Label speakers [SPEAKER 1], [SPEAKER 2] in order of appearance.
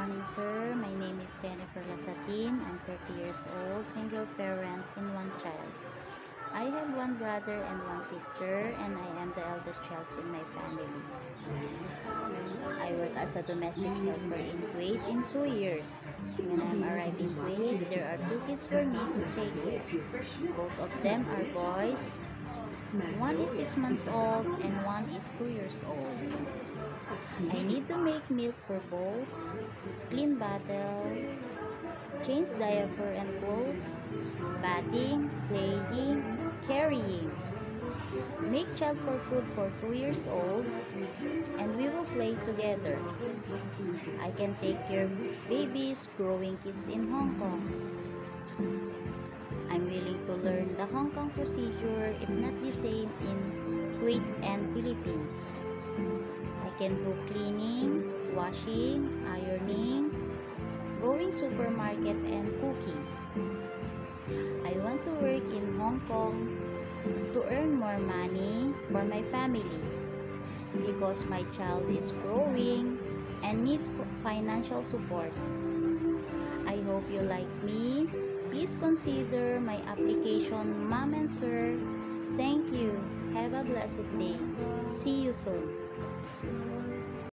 [SPEAKER 1] morning, sir. My name is Jennifer Lasatin. I'm 30 years old, single parent, and one child. I have one brother and one sister, and I am the eldest child in my family. I work as a domestic helper in Kuwait in 2 years. When I'm arriving Kuwait, there are two kids for me to take care. Both of them are boys. One is 6 months old and one is 2 years old. I need to make milk for both, clean bottle, change diaper and clothes, bathing, playing, carrying, make child for food for 2 years old, and we will play together. I can take care of babies, growing kids in Hong Kong. I'm willing to learn the Hong Kong procedure if not the same in Kuwait and Philippines. I can do cleaning, washing, ironing, going supermarket and cooking. I want to work in Hong Kong to earn more money for my family because my child is growing and need financial support. I hope you like me. Please consider my application, ma'am and sir. Thank you. Have a blessed day. See you soon.